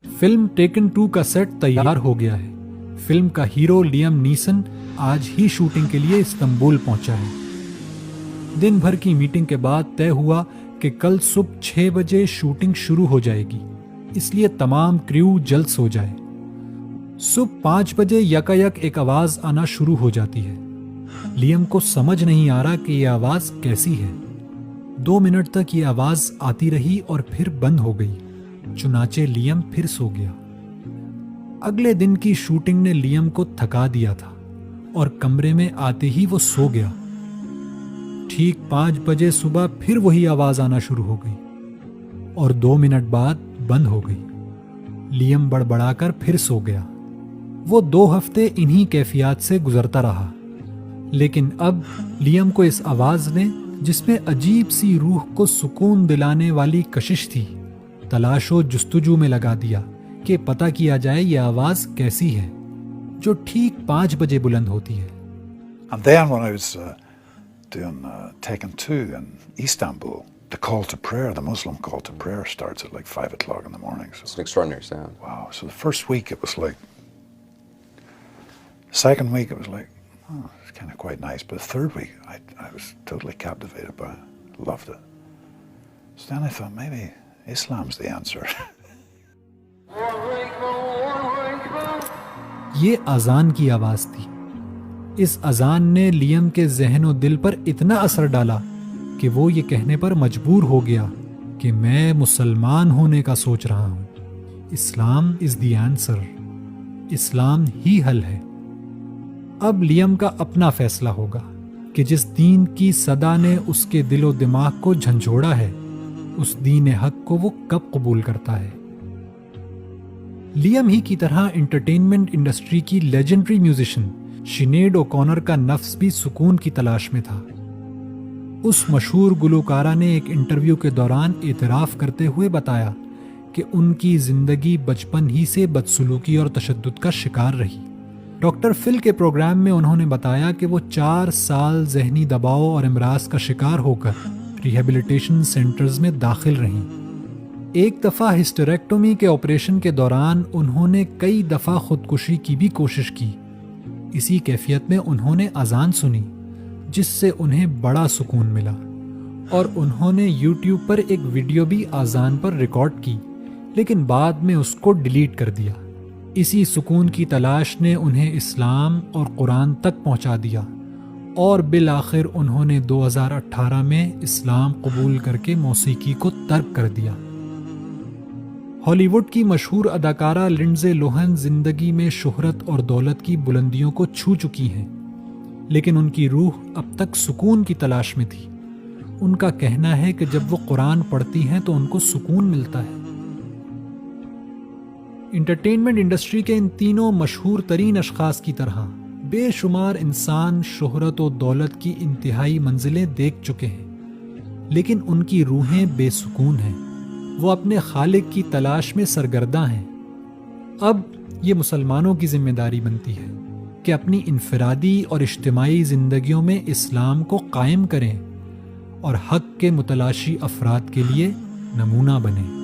Film taken 2 کا set تیار ہو گیا ہے۔ فلم کا ہیرو لیام نیسن آج ہی شوٹنگ کے لیے استنبول پہنچا ہے۔ دن بھر کی میٹنگ کے بعد طے ہوا کہ کل صبح 6 بجے شوٹنگ شروع ہو جائے گی، اس لیے تمام کریو جلد سو جائے۔ صبح 5 بجے یکایک ایک آواز آنا شروع ہو جاتی ہے۔ لیام کو سمجھ نہیں آ رہا کہ یہ آواز کیسی ہے۔ 2 منٹ تک یہ آواز آتی رہی اور پھر بند ہو گئی، چنانچہ لیام پھر سو گیا۔ اگلے دن کی شوٹنگ نے لیام کو تھکا دیا تھا اور کمرے میں آتے ہی وہ سو گیا۔ ٹھیک 5 بجے صبح پھر وہی آواز آنا شروع ہو گئی اور 2 منٹ بعد بند ہو گئی۔ لیام بڑبڑا کر پھر سو گیا۔ وہ 2 ہفتے انہی کیفیات سے گزرتا رہا، لیکن اب لیام کو اس آواز نے، جس میں عجیب سی روح کو سکون دلانے والی کشش تھی، تلاش و جستجو میں لگا دیا کہ پتہ کیا جائے یہ آواز کیسی ہے جو ٹھیک 5 بجے بلند ہوتی ہے۔ And then when I was doing Taken 2 in Istanbul, the call to prayer, the Muslim call to prayer starts at like 5 o'clock in the morning. So, It's an extraordinary sound. wow. So the first week it was like, second week it was like, oh, it's kind of quite nice. But the third week I was totally captivated by it, loved it. So then I thought maybe Islam's the answer. یہ اذان کی آواز تھی۔ اس اذان نے Liam کے ذہن و دل پر اتنا اثر ڈالا کہ وہ یہ کہنے پر مجبور ہو گیا کہ میں مسلمان ہونے کا سوچ رہا ہوں۔ اسلام از دی آنسر، اسلام ہی حل ہے۔ اب لیام کا اپنا فیصلہ ہوگا کہ جس دین کی صدا نے اس کے دل و دماغ کو جھنجھوڑا ہے، اس دین حق کو وہ کب قبول کرتا ہے۔ لیام ہی کی طرح انٹرٹینمنٹ انڈسٹری کی لیجنڈری میوزیشین شینیڈ اوکونر کا نفس بھی سکون کی تلاش میں تھا۔ اس مشہور گلوکارہ نے ایک انٹرویو کے دوران اعتراف کرتے ہوئے بتایا کہ ان کی زندگی بچپن ہی سے بدسلوکی اور تشدد کا شکار رہی۔ ڈاکٹر فل کے پروگرام میں انہوں نے بتایا کہ وہ 4 سال ذہنی دباؤ اور امراض کا شکار ہو کر ریہیبلیٹیشن سینٹرز میں داخل رہیں۔ ایک دفعہ ہسٹریکٹومی کے آپریشن کے دوران انہوں نے کئی دفعہ خودکشی کی بھی کوشش کی۔ اسی کیفیت میں انہوں نے اذان سنی، جس سے انہیں بڑا سکون ملا، اور انہوں نے یوٹیوب پر ایک ویڈیو بھی اذان پر ریکارڈ کی، لیکن بعد میں اس کو ڈیلیٹ کر دیا۔ اسی سکون کی تلاش نے انہیں اسلام اور قرآن تک پہنچا دیا، اور بالآخر انہوں نے 2018 میں اسلام قبول کر کے موسیقی کو ترک کر دیا۔ ہالی ووڈ کی مشہور اداکارہ لنڈزے لوہن زندگی میں شہرت اور دولت کی بلندیوں کو چھو چکی ہیں، لیکن ان کی روح اب تک سکون کی تلاش میں تھی۔ ان کا کہنا ہے کہ جب وہ قرآن پڑھتی ہیں تو ان کو سکون ملتا ہے۔ انٹرٹینمنٹ انڈسٹری کے ان تینوں مشہور ترین اشخاص کی طرح بے شمار انسان شہرت و دولت کی انتہائی منزلیں دیکھ چکے ہیں، لیکن ان کی روحیں بے سکون ہیں۔ وہ اپنے خالق کی تلاش میں سرگرداں ہیں۔ اب یہ مسلمانوں کی ذمہ داری بنتی ہے کہ اپنی انفرادی اور اجتماعی زندگیوں میں اسلام کو قائم کریں اور حق کے متلاشی افراد کے لیے نمونہ بنیں۔